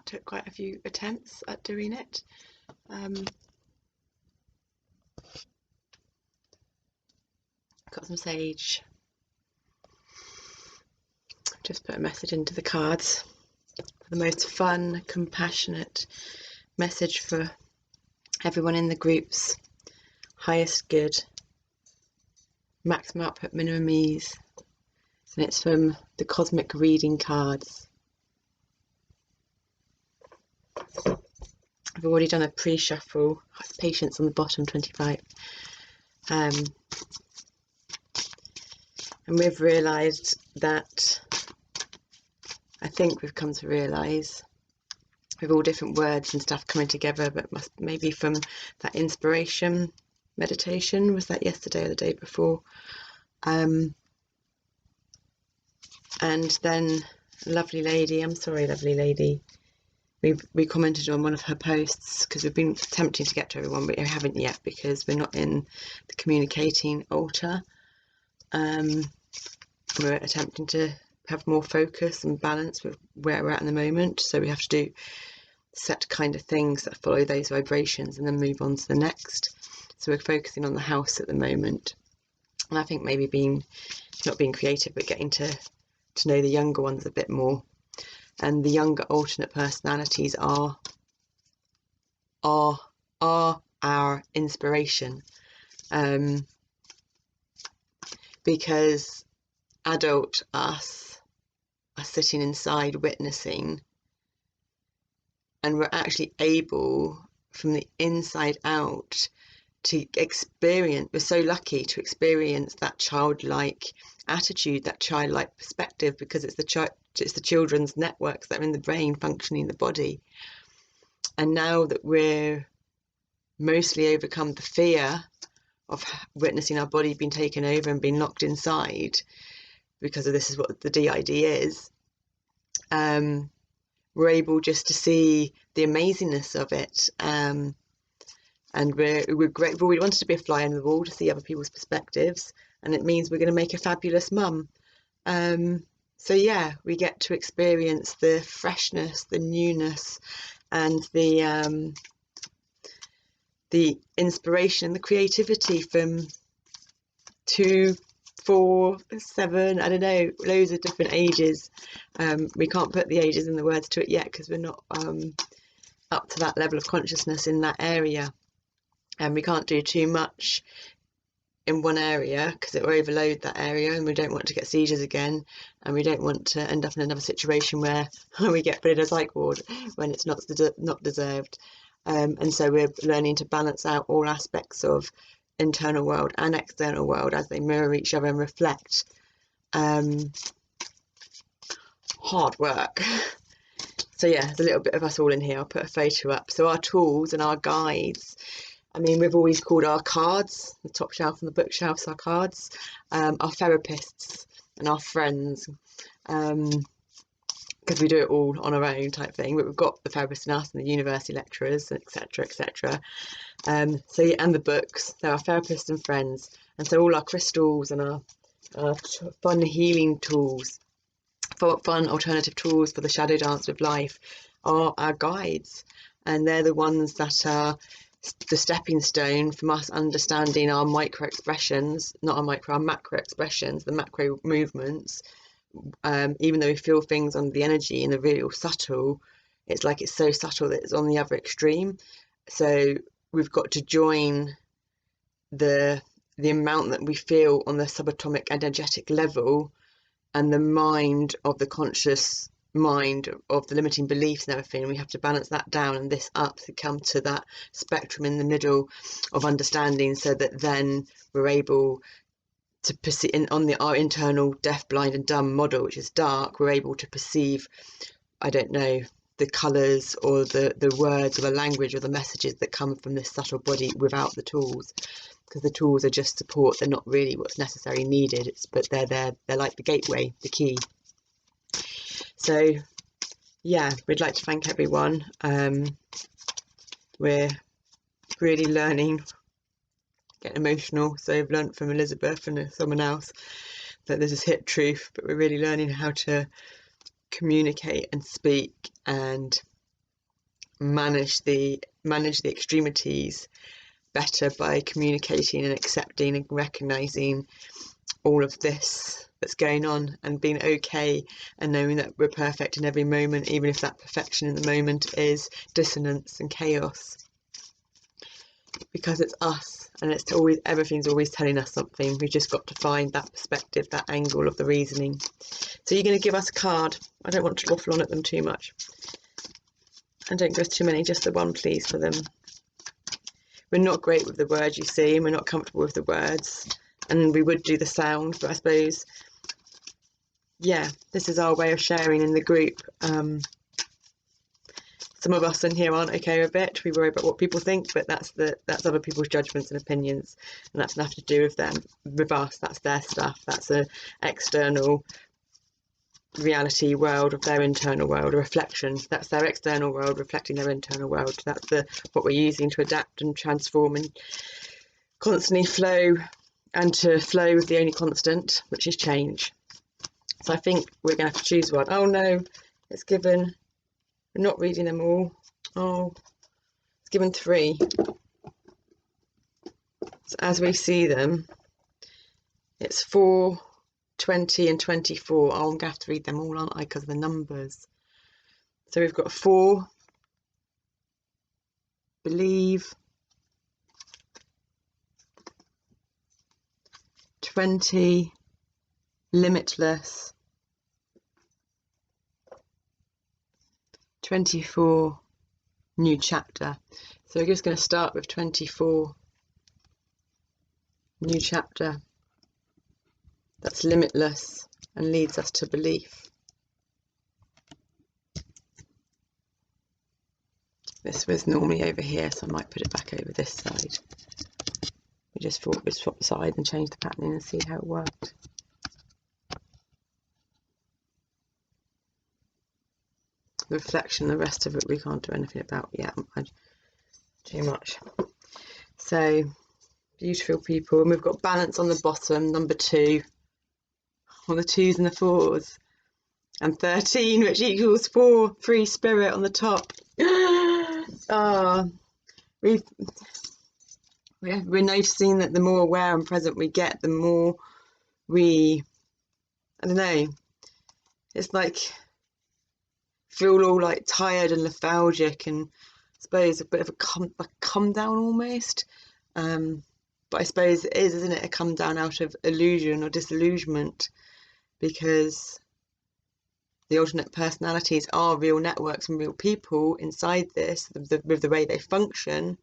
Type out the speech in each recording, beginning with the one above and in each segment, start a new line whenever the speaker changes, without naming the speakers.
took quite a few attempts at doing it. Got some sage. Just put a message into the cards. The most fun, compassionate message for everyone in the group's highest good, maximum output, minimum ease. And it's from the cosmic reading cards. I've already done a pre-shuffle. Patience on the bottom, 25. And we've realised that, I think we've come to realise, with all different words and stuff coming together, but maybe from that inspiration meditation, was that yesterday or the day before? And then lovely lady, we commented on one of her posts, because we've been attempting to get to everyone, but we haven't yet because we're not in the communicating altar. We're attempting to have more focus and balance with where we're at in the moment, so we have to do set kind of things that follow those vibrations and then move on to the next. So we're focusing on the house at the moment, and I think maybe not being creative, but getting to know the younger ones a bit more. And the younger alternate personalities are our inspiration, because adult us are sitting inside witnessing, and we're actually able from the inside out to experience, we're so lucky to experience that childlike attitude, that childlike perspective, because it's the children's networks that are in the brain functioning in the body. And now that we're mostly overcome the fear of witnessing our body being taken over and being locked inside, because of this is what the DID is, we're able just to see the amazingness of it. And we're grateful. We wanted to be a fly on the wall to see other people's perspectives, and it means we're going to make a fabulous mum. So yeah, we get to experience the freshness, the newness, and the inspiration, the creativity from 2, 4, 7, I don't know, loads of different ages. We can't put the ages and the words to it yet because we're not up to that level of consciousness in that area, and we can't do too much in one area because it will overload that area, and we don't want to get seizures again, and we don't want to end up in another situation where we get put in a psych ward when it's not deserved. And so we're learning to balance out all aspects of internal world and external world as they mirror each other and reflect. Hard work. So yeah, there's a little bit of us all in here. I'll put a photo up. So our tools and our guides, I mean, we've always called our cards, the top shelf and the bookshelves, our cards, our therapists and our friends, because we do it all on our own type thing. But we've got the therapist in us and the university lecturers, etc., etc. So yeah, and the books. So our therapists and friends, and so all our crystals and our fun healing tools, fun alternative tools for the shadow dance with life, are our guides, and they're the ones that are the stepping stone from us understanding our micro expressions, not our micro, our macro expressions, the macro movements. Even though we feel things on the energy and the real subtle, it's like it's so subtle that it's on the other extreme. So we've got to join the amount that we feel on the subatomic energetic level and the mind of the conscious mind of the limiting beliefs and everything. We have to balance that down and this up to come to that spectrum in the middle of understanding, so that then we're able to perceive on our internal deaf, blind and dumb model, which is dark. We're able to perceive, I don't know, the colours or the words or the language or the messages that come from this subtle body without the tools, because the tools are just support. They're not really what's necessarily needed, but they're like the gateway, the key. So yeah, we'd like to thank everyone. We're really learning, getting emotional. So I've learned from Elizabeth and someone else that this is hit truth, but we're really learning how to communicate and speak and manage the extremities better by communicating and accepting and recognizing all of this that's going on, and being okay and knowing that we're perfect in every moment, even if that perfection in the moment is dissonance and chaos, because it's us, and it's always, everything's always telling us something. We've just got to find that perspective, that angle of the reasoning. So you're going to give us a card. I don't want to waffle on at them too much, and don't give us too many, just the one please for them. We're not great with the words, you see, and we're not comfortable with the words, and we would do the sound, but I suppose, yeah, this is our way of sharing in the group. Some of us in here aren't okay with it. We worry about what people think, but that's other people's judgments and opinions, and that's nothing to do with them, with us. That's their stuff. That's an external reality world of their internal world, a reflection. That's their external world reflecting their internal world. That's what we're using to adapt and transform and constantly flow, and to flow with the only constant, which is change. So I think we're going to have to choose one. Oh no, it's given, we're not reading them all. Oh, it's given 3. So as we see them, it's 4, 20 and 24. Oh, I'm going to have to read them all, aren't I, because of the numbers. So we've got 4, believe, 20, limitless, 24, new chapter. So we're just going to start with 24, new chapter. That's limitless and leads us to belief. This was normally over here, so I might put it back over this side. We just thought we'd swap the side and change the patterning and see how it worked. The reflection, the rest of it we can't do anything about yet. Too much. So, beautiful people. And we've got balance on the bottom, number 2. All the 2s and the 4s. And 13, which equals 4, free spirit on the top. We're noticing that the more aware and present we get, the more we, I don't know, it's like feel all like tired and lethargic, and I suppose a bit of a come down almost. But I suppose it is, isn't it, a come down out of illusion or disillusionment, because the alternate personalities are real networks and real people inside this, with the way they function.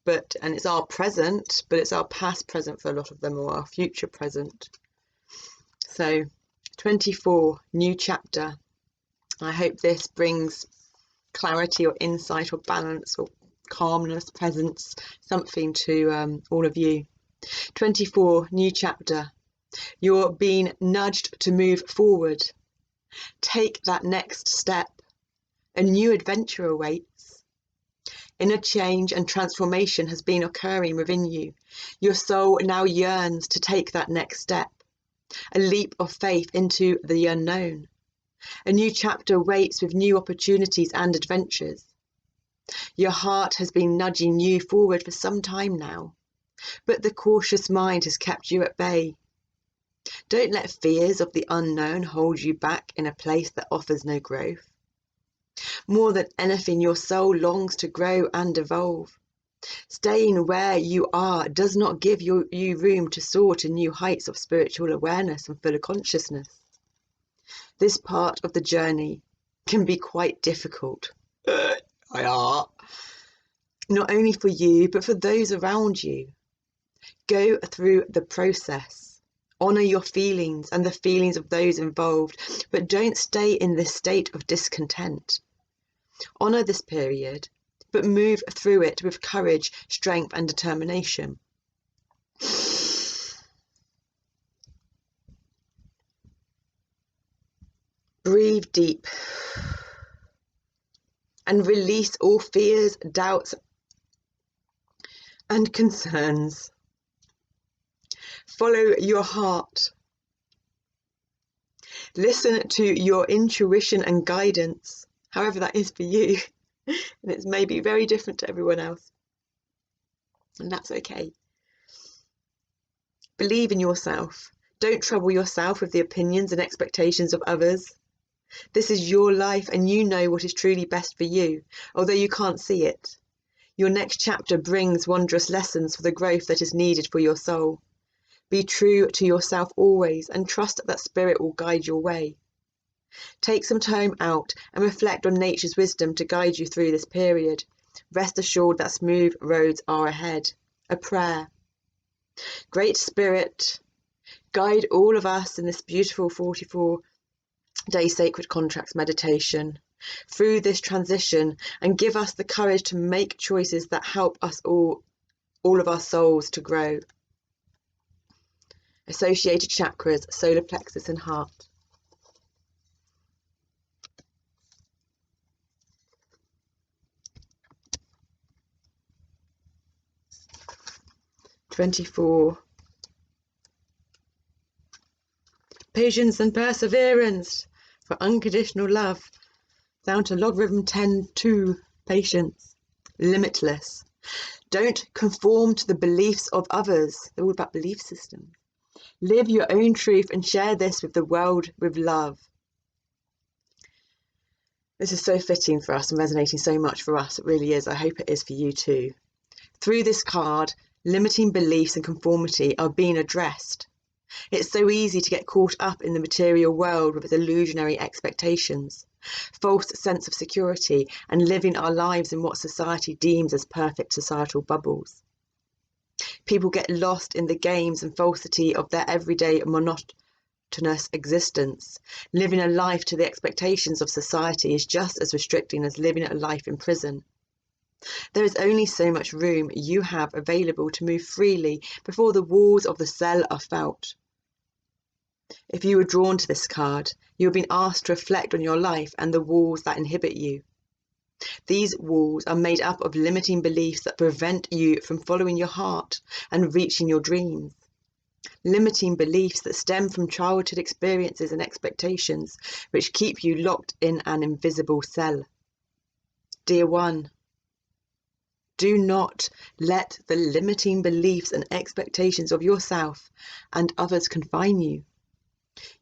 And it's our present, but it's our past present for a lot of them, or our future present. So 24, new chapter. I hope this brings clarity or insight or balance or calmness, presence, something to all of you. 24, new chapter. You're being nudged to move forward. Take that next step. A new adventure awaits. Inner change and transformation has been occurring within you. Your soul now yearns to take that next step. A leap of faith into the unknown. A new chapter waits with new opportunities and adventures. Your heart has been nudging you forward for some time now, but the cautious mind has kept you at bay. Don't let fears of the unknown hold you back in a place that offers no growth. More than anything, your soul longs to grow and evolve. Staying where you are does not give you room to soar to new heights of spiritual awareness and fuller consciousness. This part of the journey can be quite difficult. Not only for you, but for those around you. Go through the process. Honour your feelings and the feelings of those involved, but don't stay in this state of discontent. Honour this period, but move through it with courage, strength and determination. Breathe deep and release all fears, doubts and concerns. Follow your heart. Listen to your intuition and guidance, however that is for you. And it's maybe very different to everyone else. And that's okay. Believe in yourself. Don't trouble yourself with the opinions and expectations of others. This is your life and you know what is truly best for you, although you can't see it. Your next chapter brings wondrous lessons for the growth that is needed for your soul. Be true to yourself always and trust that spirit will guide your way. Take some time out and reflect on nature's wisdom to guide you through this period. Rest assured that smooth roads are ahead. A prayer. Great Spirit, guide all of us in this beautiful 44-day sacred contracts meditation through this transition and give us the courage to make choices that help us all of our souls to grow. Associated chakras, solar plexus and heart. "24. Patience and perseverance for unconditional love." Down to logarithm 10-2. Patience. Limitless. Don't conform to the beliefs of others. They're all about belief systems. Live your own truth and share this with the world with love. This is so fitting for us and resonating so much for us. It really is. I hope it is for you too. Through this card, limiting beliefs and conformity are being addressed. It's so easy to get caught up in the material world with its illusionary expectations, false sense of security, and living our lives in what society deems as perfect societal bubbles. People get lost in the games and falsity of their everyday monotonous existence. Living a life to the expectations of society is just as restricting as living a life in prison. There is only so much room you have available to move freely before the walls of the cell are felt. If you were drawn to this card, you have been asked to reflect on your life and the walls that inhibit you. These walls are made up of limiting beliefs that prevent you from following your heart and reaching your dreams. Limiting beliefs that stem from childhood experiences and expectations, which keep you locked in an invisible cell. Dear one, do not let the limiting beliefs and expectations of yourself and others confine you.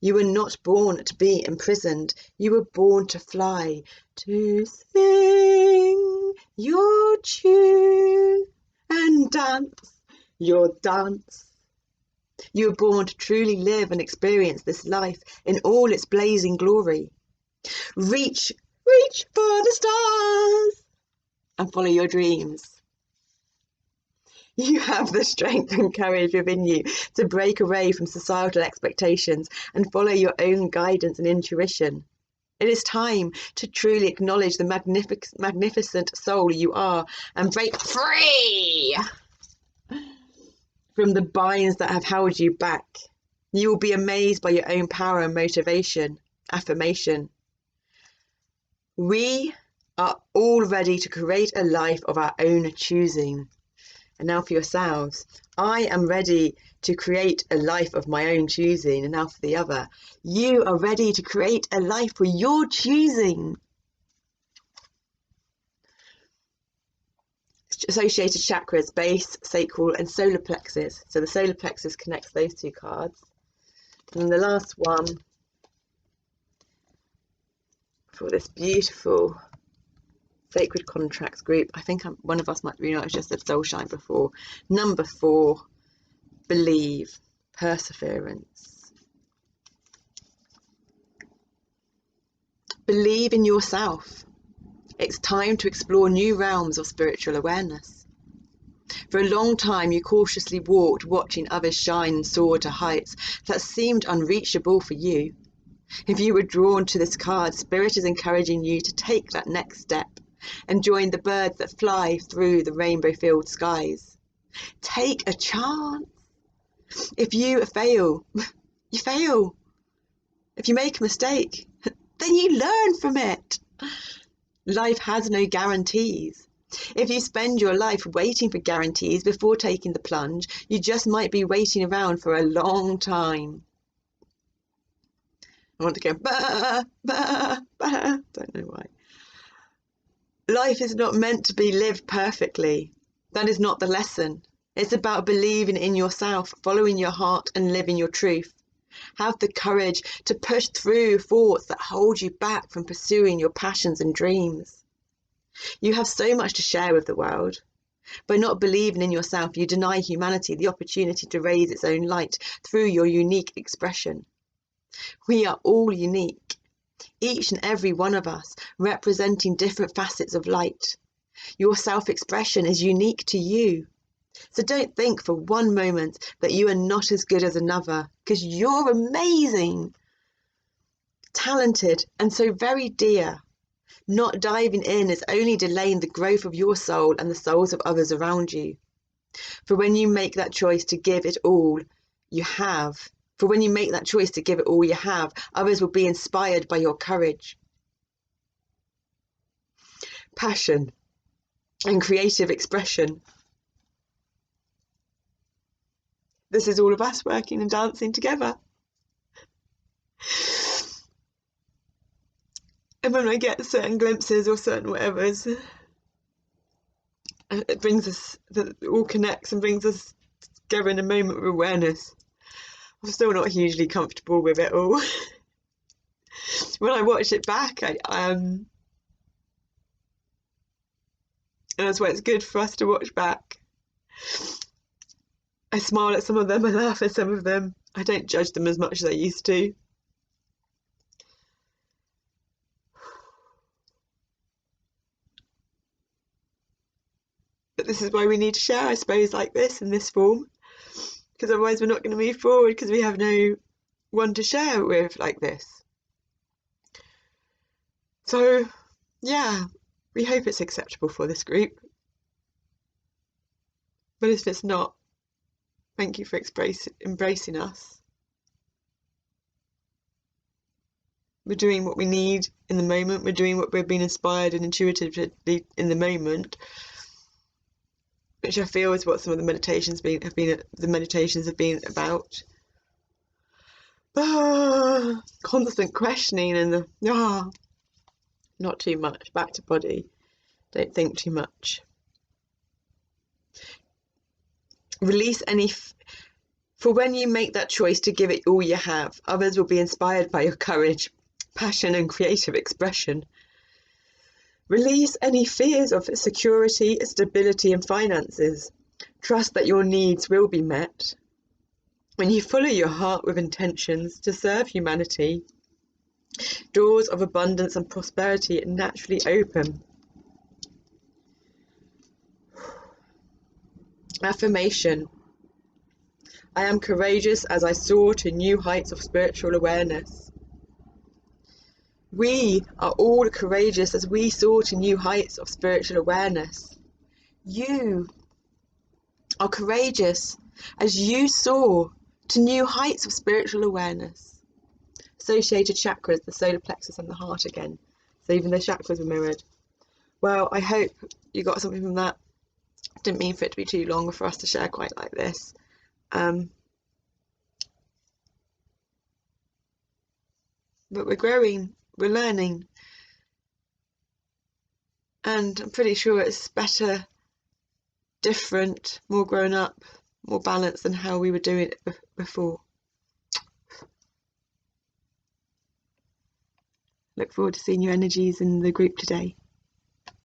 You were not born to be imprisoned. You were born to fly, to sing your tune and dance your dance. You were born to truly live and experience this life in all its blazing glory. Reach for the stars and follow your dreams. You have the strength and courage within you to break away from societal expectations and follow your own guidance and intuition. It is time to truly acknowledge the magnificent soul you are and break free from the binds that have held you back. You will be amazed by your own power and motivation. Affirmation. We are all ready to create a life of our own choosing. And now for yourselves. I am ready to create a life of my own choosing. And now for the other. You are ready to create a life for your choosing. Associated chakras, base, sacral and solar plexus. So the solar plexus connects those two cards. And the last one for this beautiful Sacred Contracts group. I think one of us might be, I just said soul shine before. Number 4, believe, perseverance. Believe in yourself. It's time to explore new realms of spiritual awareness. For a long time, you cautiously walked, watching others shine and soar to heights that seemed unreachable for you. If you were drawn to this card, Spirit is encouraging you to take that next step and join the birds that fly through the rainbow-filled skies. Take a chance. If you fail, you fail. If you make a mistake, then you learn from it. Life has no guarantees. If you spend your life waiting for guarantees before taking the plunge, you just might be waiting around for a long time. I want to go, bah, bah, bah. Don't know why. Life is not meant to be lived perfectly. That is not the lesson. It's about believing in yourself, following your heart and living your truth. Have the courage to push through thoughts that hold you back from pursuing your passions and dreams. You have so much to share with the world. By not believing in yourself, you deny humanity the opportunity to raise its own light through your unique expression. We are all unique, each and every one of us representing different facets of light. Your self-expression is unique to you. So don't think for one moment that you are not as good as another, because you're amazing, talented, and so very dear. Not diving in is only delaying the growth of your soul and the souls of others around you. For when you make that choice to give it all you have, others will be inspired by your courage, passion, and creative expression. This is all of us working and dancing together. And when I get certain glimpses or certain whatevers, it brings us, that all connects and brings us together in a moment of awareness. I'm still not hugely comfortable with it all. When I watch it back, and that's why it's good for us to watch back. I smile at some of them, I laugh at some of them. I don't judge them as much as I used to. But this is why we need to share, I suppose, like this, in this form. Because otherwise we're not going to move forward, because we have no one to share with like this. So, yeah, we hope it's acceptable for this group. But if it's not, thank you for embracing us. We're doing what we need in the moment. We're doing what we're being inspired and intuitively in the moment, which I feel is what some of the meditations have been about. Constant questioning and not too much. Back to body. Don't think too much. Release any. For when you make that choice to give it all you have, others will be inspired by your courage, passion, and creative expression. Release any fears of security, stability, and finances. Trust that your needs will be met. When you follow your heart with intentions to serve humanity, doors of abundance and prosperity naturally open. Affirmation. I am courageous as I soar to new heights of spiritual awareness. We are all courageous as we soar to new heights of spiritual awareness. You are courageous as you soar to new heights of spiritual awareness. Associated chakras, the solar plexus and the heart again. So even the chakras were mirrored. Well, I hope you got something from that. Didn't mean for it to be too long or for us to share quite like this. But we're growing, we're learning. And I'm pretty sure it's better, different, more grown up, more balanced than how we were doing it before. Look forward to seeing your energies in the group today.